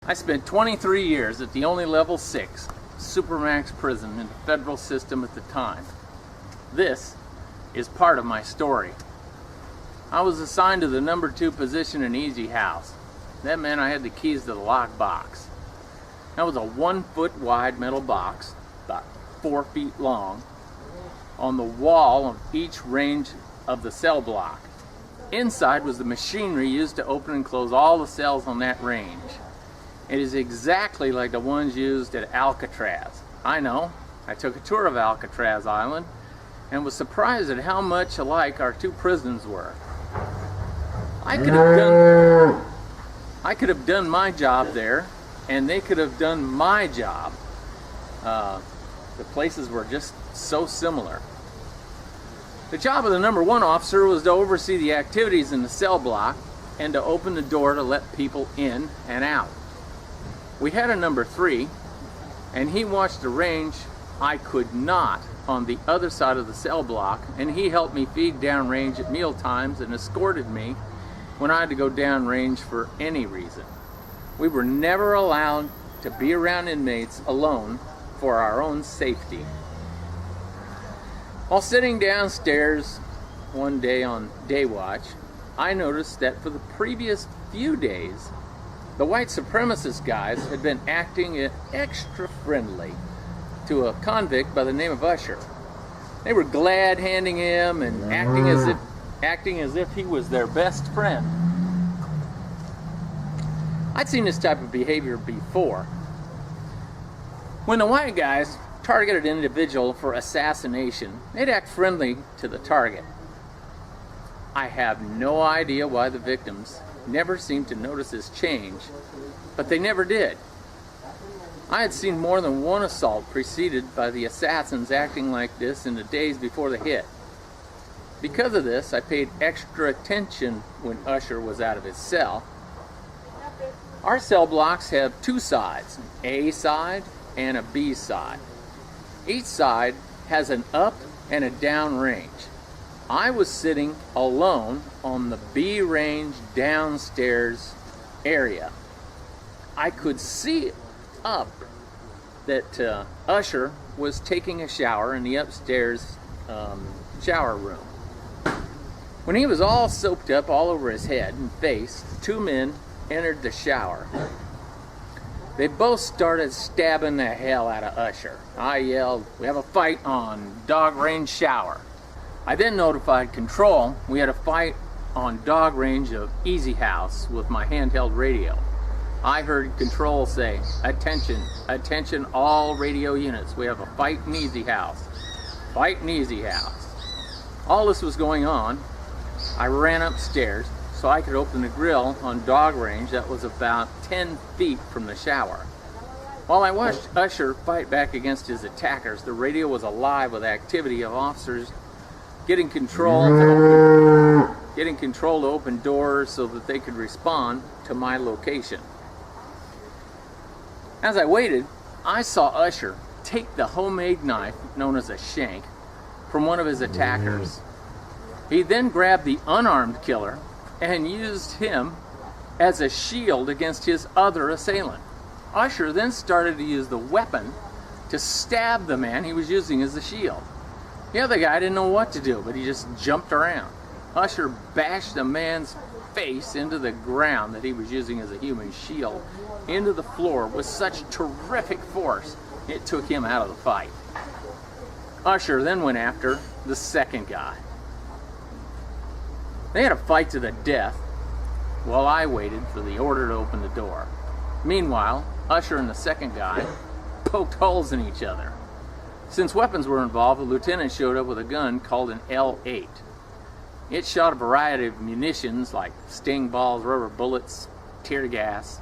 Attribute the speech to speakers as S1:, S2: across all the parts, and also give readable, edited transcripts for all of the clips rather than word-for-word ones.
S1: I spent 23 years at the only level 6 Supermax prison in the federal system at the time. This is part of my story. I was assigned to the number 2 position in Easy House. That meant I had the keys to the lock box. That was a 1 foot wide metal box, about 4 feet long, on the wall of each range of the cell block. Inside was the machinery used to open and close all the cells on that range. It is exactly like the ones used at Alcatraz. I know, I took a tour of Alcatraz Island and was surprised at how much alike our 2 prisons were. I could have done my job there, and they could have done my job. The places were just so similar. The job of the number 1 officer was to oversee the activities in the cell block and to open the door to let people in and out. We had a number 3, and he watched the range I could not on the other side of the cell block, and he helped me feed downrange at meal times and escorted me when I had to go downrange for any reason. We were never allowed to be around inmates alone for our own safety. While sitting downstairs one day on day watch, I noticed that for the previous few days, the white supremacist guys had been acting extra friendly to a convict by the name of Usher. They were glad handing him and acting as if he was their best friend. I'd seen this type of behavior before. When the white guys targeted an individual for assassination, they'd act friendly to the target. I have no idea why the victims never seemed to notice this change, but they never did. I had seen more than one assault preceded by the assassins acting like this in the days before the hit. Because of this, I paid extra attention when Usher was out of his cell. Our cell blocks have 2 sides, an A side and a B side. Each side has an up and a down range. I was sitting alone on the B range downstairs area. I could see up that Usher was taking a shower in the upstairs shower room. When he was all soaped up all over his head and face, 2 men entered the shower. They both started stabbing the hell out of Usher. I yelled, "We have a fight on dog range shower." I then notified Control we had a fight on dog range of Easy House with my handheld radio. I heard Control say, "Attention, attention all radio units. We have a fight in Easy House. Fight in Easy House." All this was going on. I ran upstairs so I could open the grill on dog range that was about 10 feet from the shower. While I watched Usher fight back against his attackers, the radio was alive with activity of officers getting control to open doors so that they could respond to my location. As I waited, I saw Usher take the homemade knife, known as a shank, from one of his attackers. He then grabbed the unarmed killer and used him as a shield against his other assailant. Usher then started to use the weapon to stab the man he was using as a shield. The other guy didn't know what to do, but he just jumped around. Usher bashed the man's face into the ground that he was using as a human shield into the floor with such terrific force it took him out of the fight. Usher then went after the second guy. They had a fight to the death while I waited for the order to open the door. Meanwhile, Usher and the second guy poked holes in each other. Since weapons were involved, a lieutenant showed up with a gun called an L8. It shot a variety of munitions like sting balls, rubber bullets, tear gas.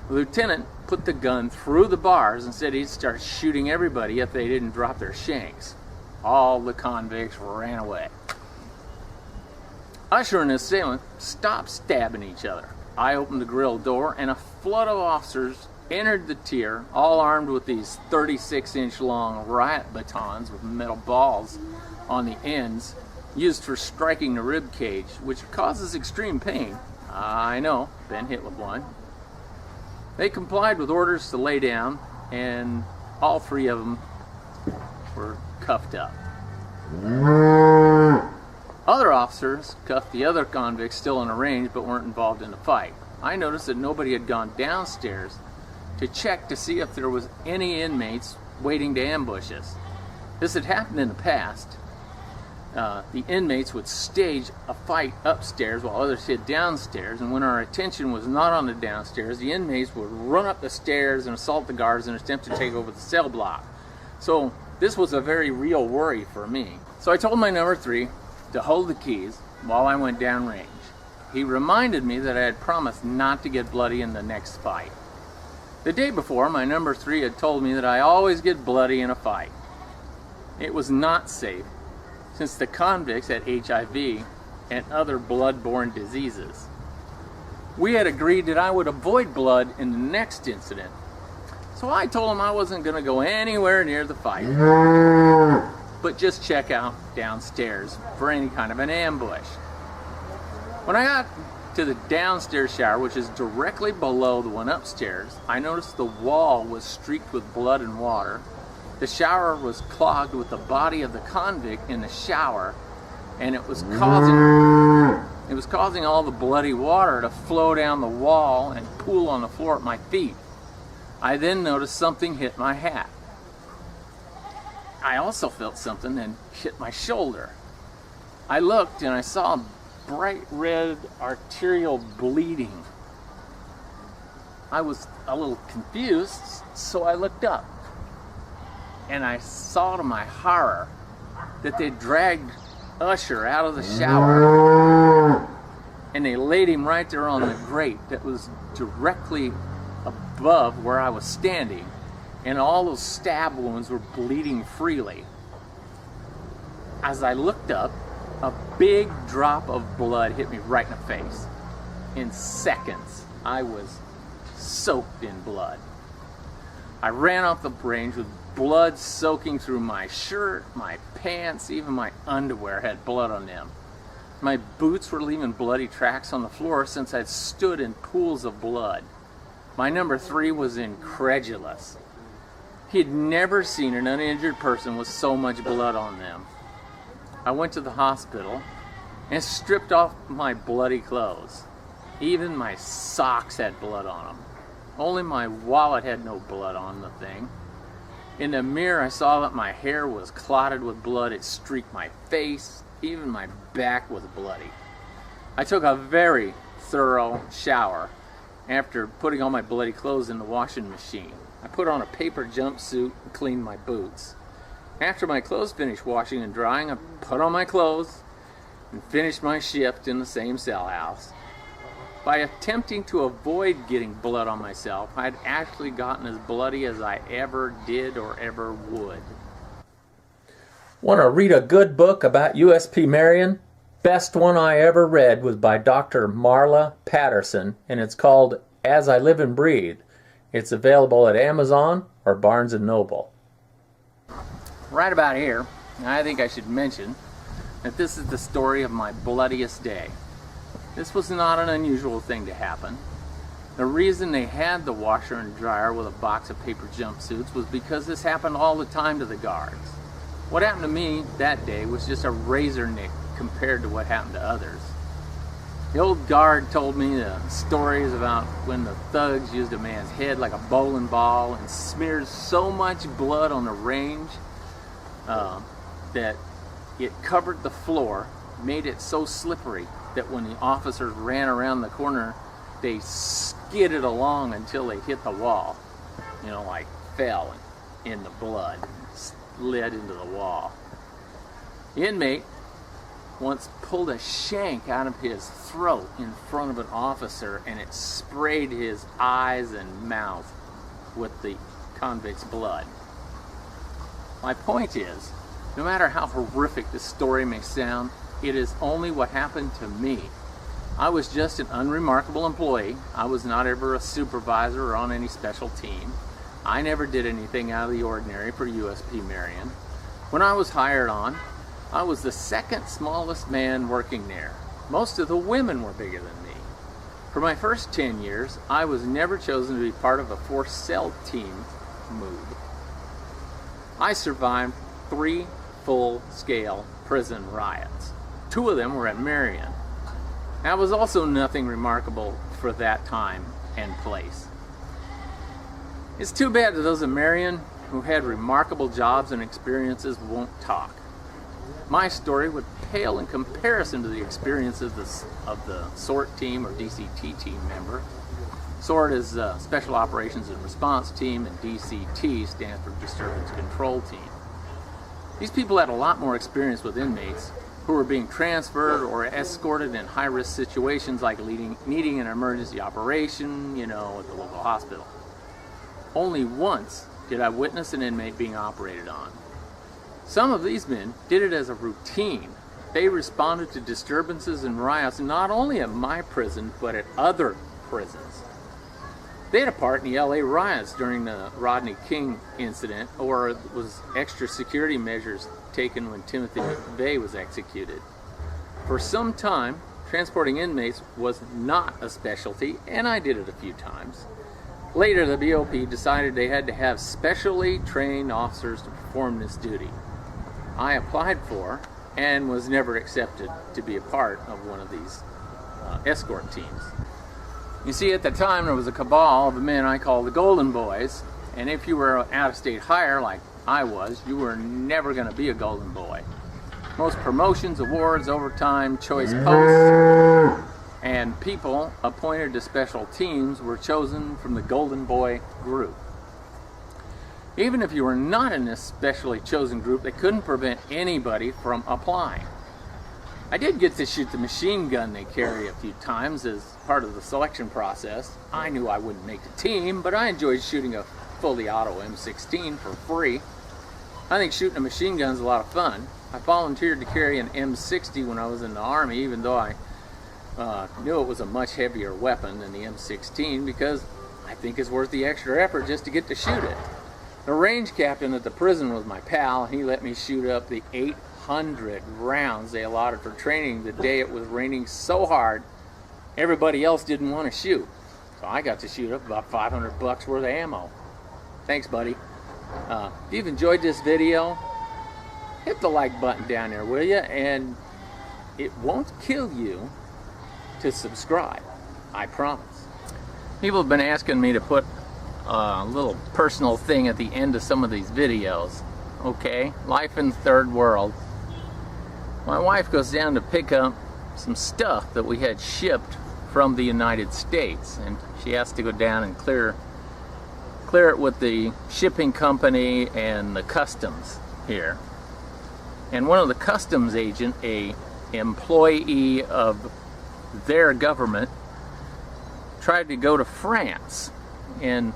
S1: The lieutenant put the gun through the bars and said he'd start shooting everybody if they didn't drop their shanks. All the convicts ran away. Usher and his assailant stopped stabbing each other. I opened the grill door and a flood of officers entered the tier, all armed with these 36-inch long riot batons with metal balls on the ends, used for striking the rib cage, which causes extreme pain. I know, been hit with one. They complied with orders to lay down, and all three of them were cuffed up. Other officers cuffed the other convicts still in a range but weren't involved in the fight. I noticed that nobody had gone downstairs to check to see if there was any inmates waiting to ambush us. This had happened in the past. The inmates would stage a fight upstairs while others hid downstairs, and when our attention was not on the downstairs, the inmates would run up the stairs and assault the guards in an attempt to take over the cell block. So this was a very real worry for me. So I told my number 3 to hold the keys while I went downrange. He reminded me that I had promised not to get bloody in the next fight. The day before, my number 3 had told me that I always get bloody in a fight. It was not safe, since the convicts had HIV and other blood-borne diseases. We had agreed that I would avoid blood in the next incident, so I told him I wasn't going to go anywhere near the fight, but just check out downstairs for any kind of an ambush. When I got to the downstairs shower, which is directly below the one upstairs, I noticed the wall was streaked with blood and water. The shower was clogged with the body of the convict in the shower, and it was causing all the bloody water to flow down the wall and pool on the floor at my feet. I then noticed something hit my hat. I also felt something and hit my shoulder. I looked and I saw bright red arterial bleeding. I was a little confused, so I looked up, and I saw to my horror that they dragged Usher out of the shower, and they laid him right there on the grate that was directly above where I was standing, and all those stab wounds were bleeding freely. As I looked up, a big drop of blood hit me right in the face. In seconds, I was soaked in blood. I ran off the range with blood soaking through my shirt, my pants, even my underwear had blood on them. My boots were leaving bloody tracks on the floor since I'd stood in pools of blood. My number 3 was incredulous. He had never seen an uninjured person with so much blood on them. I went to the hospital and stripped off my bloody clothes. Even my socks had blood on them. Only my wallet had no blood on the thing. In the mirror, I saw that my hair was clotted with blood. It streaked my face. Even my back was bloody. I took a very thorough shower after putting all my bloody clothes in the washing machine. I put on a paper jumpsuit and cleaned my boots. After my clothes finished washing and drying, I put on my clothes and finished my shift in the same cell house. By attempting to avoid getting blood on myself, I'd actually gotten as bloody as I ever did or ever would. Want to read a good book about USP Marion? Best one I ever read was by Dr. Marla Patterson, and it's called As I Live and Breathe. It's available at Amazon or Barnes & Noble. Right about here, I think I should mention that this is the story of my bloodiest day. This was not an unusual thing to happen. The reason they had the washer and dryer with a box of paper jumpsuits was because this happened all the time to the guards. What happened to me that day was just a razor nick compared to what happened to others. The old guard told me the stories about when the thugs used a man's head like a bowling ball and smeared so much blood on the range that it covered the floor, made it so slippery that when the officers ran around the corner, they skidded along until they hit the wall. Like fell in the blood, slid into the wall. The inmate once pulled a shank out of his throat in front of an officer, and it sprayed his eyes and mouth with the convict's blood. My point is, no matter how horrific this story may sound, it is only what happened to me. I was just an unremarkable employee. I was not ever a supervisor or on any special team. I never did anything out of the ordinary for USP Marion. When I was hired on, I was the second smallest man working there. Most of the women were bigger than me. For my first 10 years, I was never chosen to be part of a forced cell team move. I survived 3 full-scale prison riots. 2 of them were at Marion. That was also nothing remarkable for that time and place. It's too bad that those at Marion who had remarkable jobs and experiences won't talk. My story would pale in comparison to the experiences of the SORT team or DCT team member. SORT is Special Operations and Response Team, and DCT stands for Disturbance Control Team. These people had a lot more experience with inmates who were being transferred or escorted in high-risk situations like needing an emergency operation, at the local hospital. Only once did I witness an inmate being operated on. Some of these men did it as a routine. They responded to disturbances and riots not only at my prison, but at other prisons. They had a part in the LA riots during the Rodney King incident, or was extra security measures taken when Timothy McVeigh was executed. For some time, transporting inmates was not a specialty, and I did it a few times. Later, the BOP decided they had to have specially trained officers to perform this duty. I applied for and was never accepted to be a part of one of these escort teams. You see, at the time there was a cabal of men I call the Golden Boys, and if you were an out-of-state hire like I was, you were never going to be a Golden Boy. Most promotions, awards, overtime, choice posts, and people appointed to special teams were chosen from the Golden Boy group. Even if you were not in this specially chosen group, they couldn't prevent anybody from applying. I did get to shoot the machine gun they carry a few times as part of the selection process. I knew I wouldn't make the team, but I enjoyed shooting a fully auto M16 for free. I think shooting a machine gun is a lot of fun. I volunteered to carry an M60 when I was in the Army, even though I knew it was a much heavier weapon than the M16, because I think it's worth the extra effort just to get to shoot it. The range captain at the prison was my pal, and he let me shoot up the 800 rounds they allotted for training the day it was raining so hard everybody else didn't want to shoot. So I got to shoot up about $500 worth of ammo. Thanks, buddy. If you've enjoyed this video, hit the like button down there, will you? And it won't kill you to subscribe, I promise. People have been asking me to put a little personal thing at the end of some of these videos. Okay, life in the third world. My wife goes down to pick up some stuff that we had shipped from the United States, and she has to go down and clear it with the shipping company and the customs here. And one of the customs agent, a employee of their government, tried to go to France. And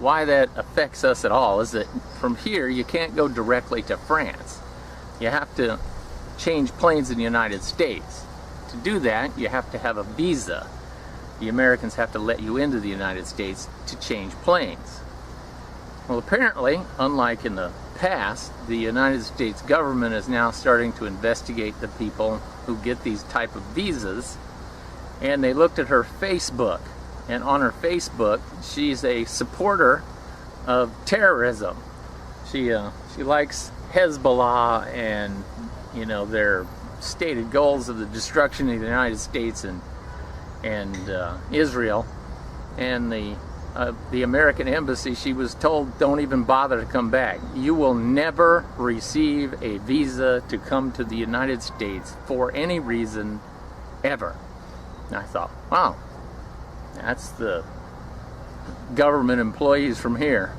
S1: why that affects us at all is that from here you can't go directly to France. You have to change planes in the United States. To do that, you have to have a visa. The Americans have to let you into the United States to change planes. Well, apparently, unlike in the past, the United States government is now starting to investigate the people who get these type of visas, and they looked at her Facebook. And on her Facebook, she's a supporter of terrorism. She likes Hezbollah and their stated goals of the destruction of the United States and Israel. And the American embassy, she was told, don't even bother to come back. You will never receive a visa to come to the United States for any reason ever. And I thought, wow. That's the government employees from here.